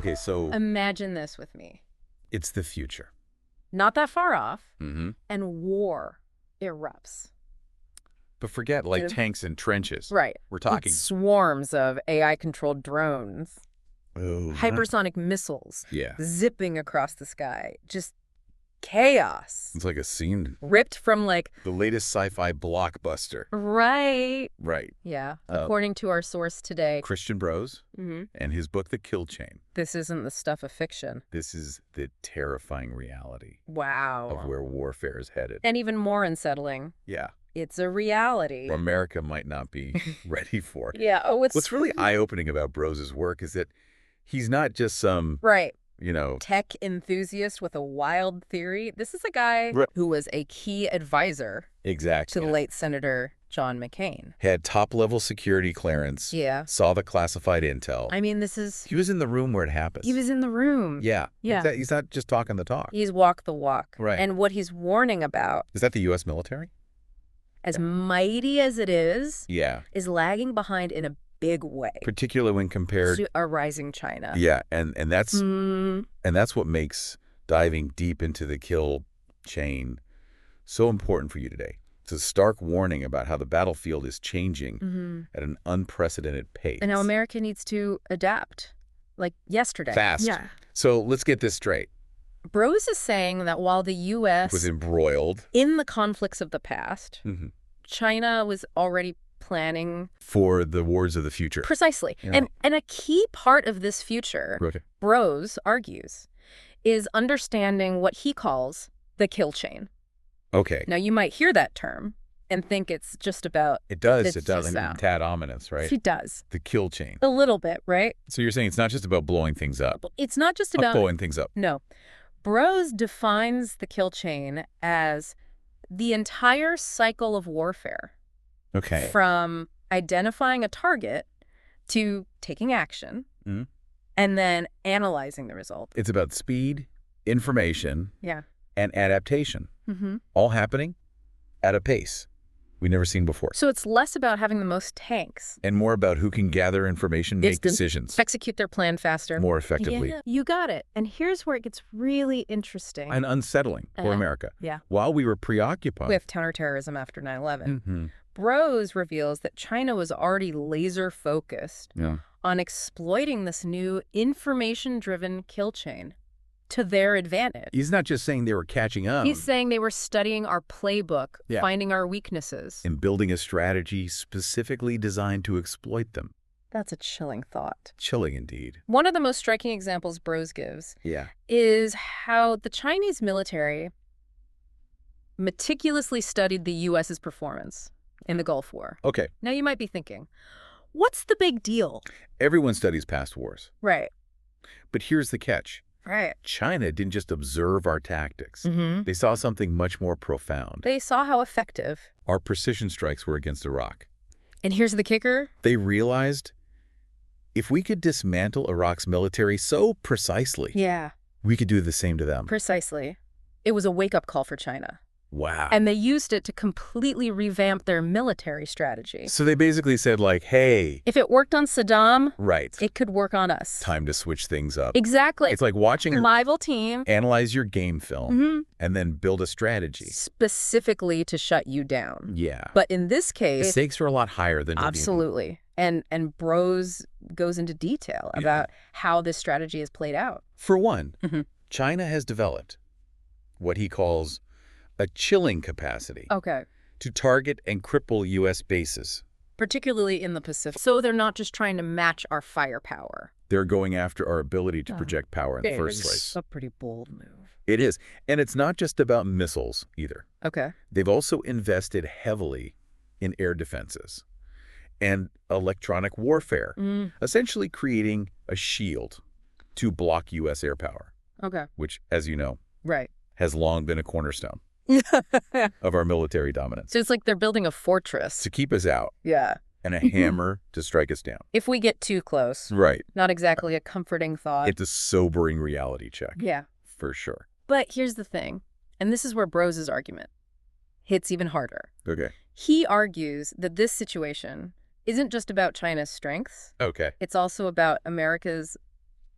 Okay, so Imagine this with me. it's the future. Not that far off, Mm-hmm. and war erupts. But forget, like, Yeah. tanks and trenches. Right. We're talking... It's swarms of AI-controlled drones, Oh, hypersonic missiles yeah. zipping across the sky. Just chaos. It's like a scene. Ripped from, like... The latest sci-fi blockbuster. Right. Right. Yeah. According to our source today. Christian Brose and his book, The Kill Chain. This isn't the stuff of fiction. This is the terrifying reality Wow. of where warfare is headed. And even more unsettling. Yeah. It's a reality. America might not be ready for it. Yeah. Oh, it's... What's really eye-opening about Brose's work is that he's not just some, right. you know... tech enthusiast with a wild theory. This is a guy who was a key advisor Exactly. to the late Senator John McCain. Had top-level security clearance. Yeah. Saw the classified intel. I mean, this is... He was in the room where it happens. He was in the room. Yeah. Yeah. He's not just talking the talk. He's walked the walk. Right. And what he's warning about, Is that the U.S. military? as mighty as it is lagging behind in a big way. Particularly when compared to a rising China. Yeah, and that's what makes diving deep into the kill chain so important for you today. It's a stark warning about how the battlefield is changing at an unprecedented pace. And how America needs to adapt, like yesterday. Fast. Yeah. So let's get this straight. Brose is saying that while the U.S. was embroiled in the conflicts of the past, China was already planning for the wars of the future. Precisely. Yeah. And a key part of this future, Brose argues, is understanding what he calls the kill chain. Okay. Now, you might hear that term and think it's just about... It does. I mean, tad ominous, right? It does. The kill chain. A little bit, right? So you're saying it's not just about blowing things up. It's not just about... blowing things up. No. Brose defines the kill chain as the entire cycle of warfare. Okay. From identifying a target to taking action and then analyzing the result. It's about speed, information, and adaptation. All happening at a pace we've never seen before. So it's less about having the most tanks. And more about who can gather information, make decisions. Execute their plan faster. More effectively. Yeah, you got it. And here's where it gets really interesting. And unsettling for America. Yeah. While we were preoccupied with counterterrorism after 9/11. Brose reveals that China was already laser-focused on exploiting this new information-driven kill chain to their advantage. He's not just saying they were catching up. He's saying they were studying our playbook, finding our weaknesses. And building a strategy specifically designed to exploit them. That's a chilling thought. Chilling indeed. One of the most striking examples Brose gives is how the Chinese military meticulously studied the U.S.'s performance in the Gulf War. Okay. Now you might be thinking, what's the big deal? Everyone studies past wars. Right. But here's the catch. Right. China didn't just observe our tactics. They saw something much more profound. They saw how effective our precision strikes were against Iraq. And here's the kicker. They realized if we could dismantle Iraq's military so precisely, we could do the same to them. Precisely. It was a wake-up call for China. Wow. And they used it to completely revamp their military strategy. So they basically said, like, hey... if it worked on Saddam, it could work on us. Time to switch things up. Exactly. It's like watching a rival team analyze your game film and then build a strategy. Specifically to shut you down. Yeah. But in this case... the stakes are a lot higher than... Absolutely. And Brose goes into detail about how this strategy is played out. For one, China has developed what he calls a chilling capacity to target and cripple U.S. bases. Particularly in the Pacific. So they're not just trying to match our firepower. They're going after our ability to project power in the first place. It's a pretty bold move. It is. And it's not just about missiles either. Okay. They've also invested heavily in air defenses and electronic warfare, essentially creating a shield to block U.S. air power. Okay. Which, as you know, has long been a cornerstone of our military dominance. So it's like they're building a fortress. To keep us out. Yeah. And a hammer to strike us down. If we get too close. Right. Not exactly a comforting thought. It's a sobering reality check. Yeah. For sure. But here's the thing, and this is where Brose's argument hits even harder. Okay. He argues that this situation isn't just about China's strengths. Okay. It's also about America's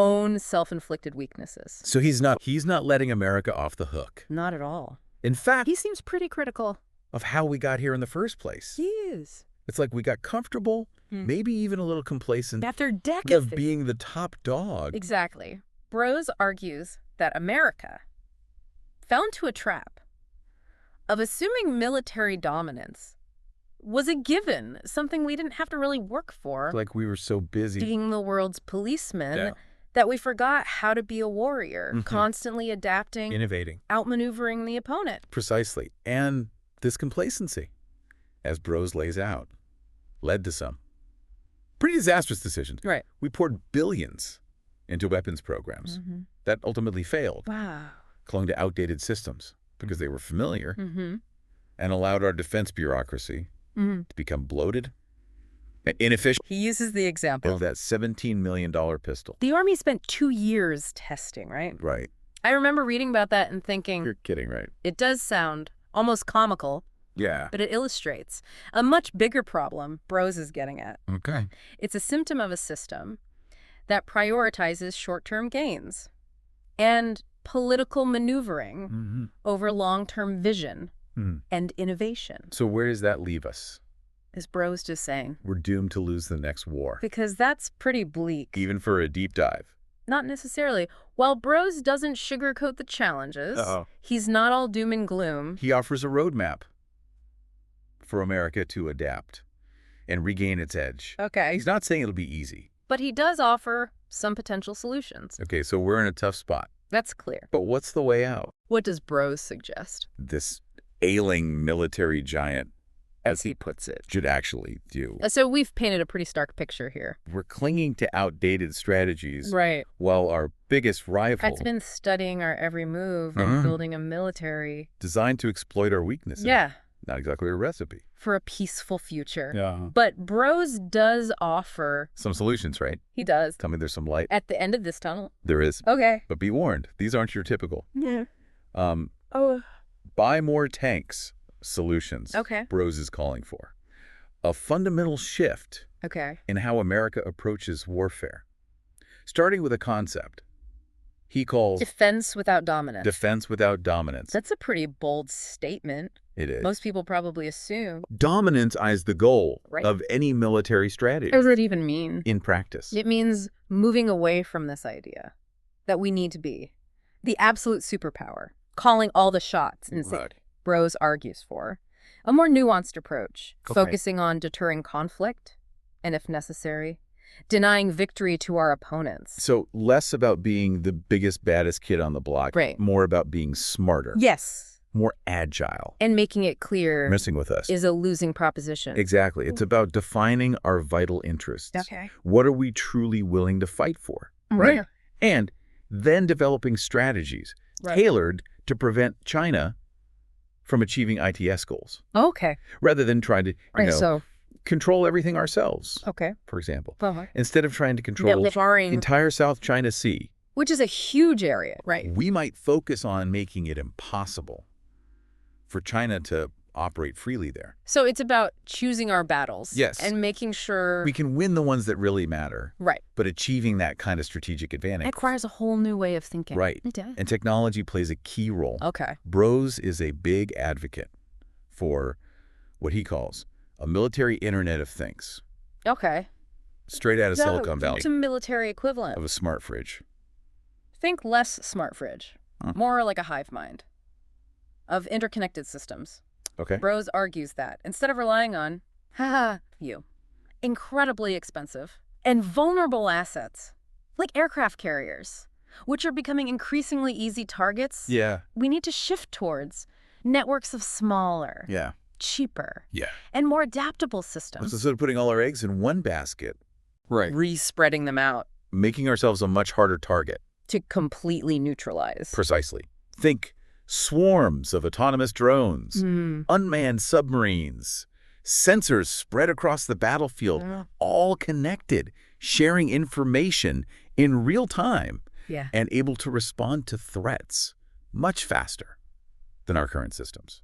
own self-inflicted weaknesses. So he's not letting America off the hook. Not at all. In fact, He seems pretty critical. of how we got here in the first place. He is. It's like we got comfortable, maybe even a little complacent After decades of being the top dog. Exactly. Brose argues that America fell into a trap of assuming military dominance was a given, something we didn't have to really work for. Like we were so busy Being the world's policeman that we forgot how to be a warrior, constantly adapting, innovating, outmaneuvering the opponent. Precisely. And this complacency, as Brose lays out, led to some pretty disastrous decisions. Right. We poured billions into weapons programs that ultimately failed, Wow. clung to outdated systems because they were familiar, and allowed our defense bureaucracy to become bloated and inefficient. He uses the example Of that $17 million pistol. the Army spent 2 years testing, right? Right. I remember reading about that and thinking, You're kidding, right? it does sound almost comical, Yeah. but it illustrates a much bigger problem Brose is getting at. Okay. It's a symptom of a system that prioritizes short-term gains and political maneuvering over long-term vision and innovation. So where does that leave us? Is Brose just saying? We're doomed to lose the next war, Because that's pretty bleak. even for a deep dive. Not necessarily. While Brose doesn't sugarcoat the challenges, he's not all doom and gloom. He offers a roadmap for America to adapt and regain its edge. Okay. He's not saying it'll be easy. But he does offer some potential solutions. Okay, so we're in a tough spot. That's clear. But what's the way out? What does Brose suggest? This ailing military giant, As he puts it. should actually do. So we've painted a pretty stark picture here. We're clinging to outdated strategies Right. while our biggest rival, Has been studying our every move and building a military. designed to exploit our weaknesses. Yeah. Not exactly a recipe. For a peaceful future. Yeah. But Brose does offer. Some solutions, right? He does. Tell me there's some light. At the end of this tunnel. There is. Okay. But be warned, these aren't your typical. Yeah. Um, Oh. buy more tanks solutions. Okay. Brose is calling for. A fundamental shift Okay. in how America approaches warfare. Starting with a concept he calls Defense without dominance. defense without dominance. That's a pretty bold statement. It is. Most people probably assume. Dominance is the goal Right. of any military strategy What does it even mean? in practice. It means moving away from this idea that we need to be the absolute superpower, calling all the shots, and Right. Brose argues for a more nuanced approach, Okay. focusing on deterring conflict and, if necessary, denying victory to our opponents. So less about being the biggest, baddest kid on the block, Right. more about being smarter, Yes. more agile, And making it clear messing with us. is a losing proposition. Exactly. It's about defining our vital interests. Okay. What are we truly willing to fight for? Right. And then developing strategies tailored to prevent China from achieving ITS goals, Okay. rather than trying to So, control everything ourselves, okay. for example. Uh-huh. Instead of trying to control entire South China Sea, Which is a huge area. Right. we might focus on making it impossible for China to operate freely there. So it's about choosing our battles. Yes. And making sure. We can win the ones that really matter, Right. but achieving that kind of strategic advantage. It requires a whole new way of thinking. Right. It does. And technology plays a key role. Okay. Brose is a big advocate for what he calls a military internet of things, Okay. straight out of Silicon Valley, It's a military equivalent. of a smart fridge. Think less smart fridge. Huh. More like a hive mind of interconnected systems. Okay. Brose argues that instead of relying on, incredibly expensive and vulnerable assets, like aircraft carriers, which are becoming increasingly easy targets, Yeah. we need to shift towards networks of smaller, Yeah. cheaper, Yeah. and more adaptable systems. So instead of putting all our eggs in one basket, right, Re-spreading them out making ourselves a much harder target. to completely neutralize. Precisely. Think swarms of autonomous drones, unmanned submarines, sensors spread across the battlefield, all connected, sharing information in real time, Yeah. and able to respond to threats much faster than our current systems.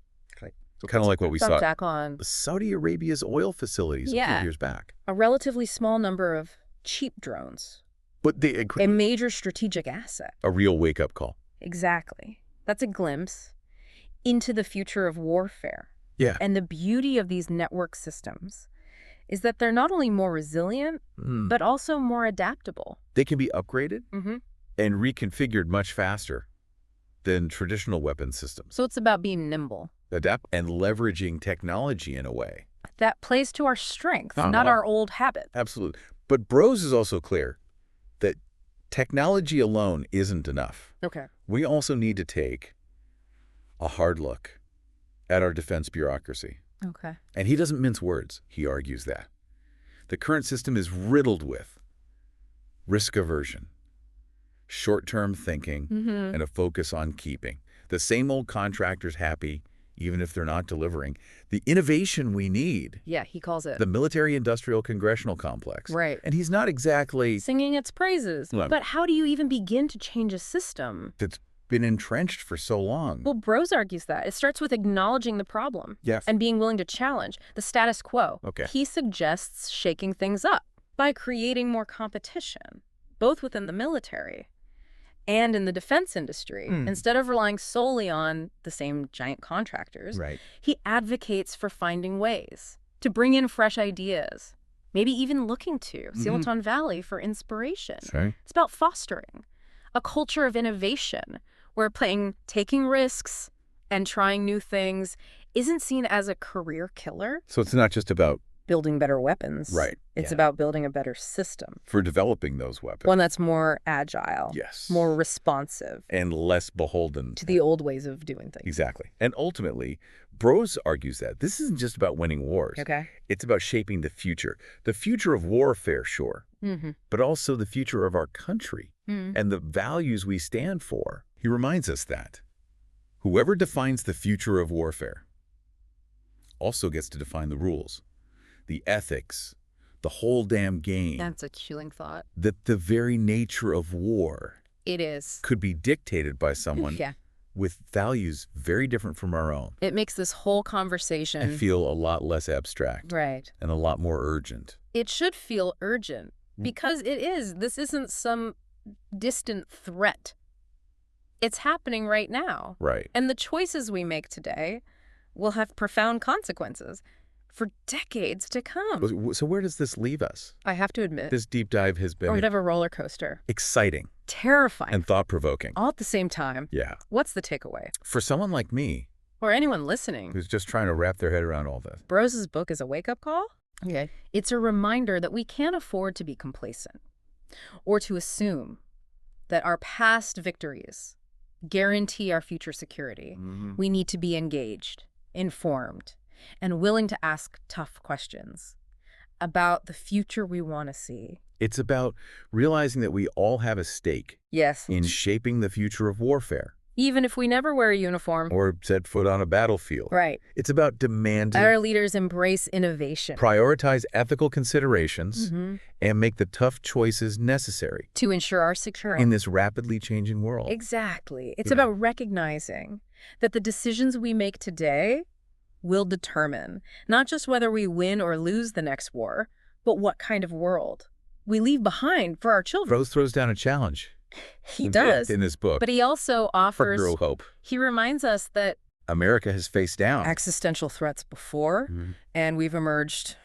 Kind of like what we saw Back on Saudi Arabia's oil facilities a few years back. a relatively small number of cheap drones But a major strategic asset. A real wake-up call. Exactly. That's a glimpse into the future of warfare. Yeah. And the beauty of these network systems is that they're not only more resilient, but also more adaptable. They can be upgraded and reconfigured much faster than traditional weapon systems. So it's about being nimble. Adapt and leveraging technology in a way that plays to our strengths, not our old habits. Absolutely. But Brose is also clear that technology alone isn't enough. Okay. We also need to take a hard look at our defense bureaucracy. Okay. And he doesn't mince words. He argues that the current system is riddled with risk aversion, short-term thinking, and a focus on keeping the same old contractors happy, even if they're not delivering. The innovation we need. Yeah, he calls it the military-industrial congressional complex. Right. And he's not exactly singing its praises. No. But how do you even begin to change a system that's been entrenched for so long? Well, Brose argues that it starts with acknowledging the problem Yes. and being willing to challenge the status quo. Okay. He suggests shaking things up by creating more competition, both within the military and in the defense industry. Instead of relying solely on the same giant contractors, he advocates for finding ways to bring in fresh ideas, maybe even looking to Silicon Valley for inspiration. It's about fostering a culture of innovation where taking risks and trying new things isn't seen as a career killer. So it's not just about building better weapons. Right. It's about building a better system. For developing those weapons. One that's more agile. Yes. More responsive. And less beholden. To the old ways of doing things. Exactly. And ultimately, Brose argues that this isn't just about winning wars. Okay. It's about shaping the future. The future of warfare, sure. But also the future of our country and the values we stand for. He reminds us that whoever defines the future of warfare also gets to define the rules, the ethics, the whole damn game. That's a chilling thought. That the very nature of war it is could be dictated by someone with values very different from our own. It makes this whole conversation feel a lot less abstract. Right. And a lot more urgent. It should feel urgent because this isn't some distant threat. It's happening right now. Right. And the choices we make today will have profound consequences for decades to come. So where does this leave us? I have to admit. This deep dive has been a bit of a roller coaster. Exciting. Terrifying. And thought-provoking. All at the same time. Yeah. What's the takeaway? For someone like me. Or anyone listening. Who's just trying to wrap their head around all this. Brose's book is a wake-up call? Okay. It's a reminder that we can't afford to be complacent or to assume that our past victories guarantee our future security. We need to be engaged, informed, and willing to ask tough questions about the future we want to see. It's about realizing that we all have a stake in shaping the future of warfare. Even if we never wear a uniform. Or set foot on a battlefield. Right. It's about demanding our leaders embrace innovation. Prioritize ethical considerations and make the tough choices necessary. To ensure our security. In this rapidly changing world. Exactly. It's about recognizing that the decisions we make today will determine not just whether we win or lose the next war, but what kind of world we leave behind for our children. Brose throws down a challenge. He does. In this book. But he also offers for hope. He reminds us that America has faced down existential threats before, and we've emerged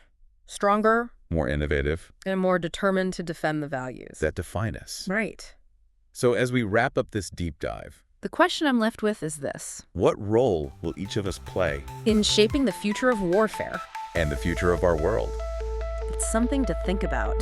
stronger, more innovative, and more determined to defend the values that define us. Right. So as we wrap up this deep dive, the question I'm left with is this. What role will each of us play in shaping the future of warfare and the future of our world? It's something to think about.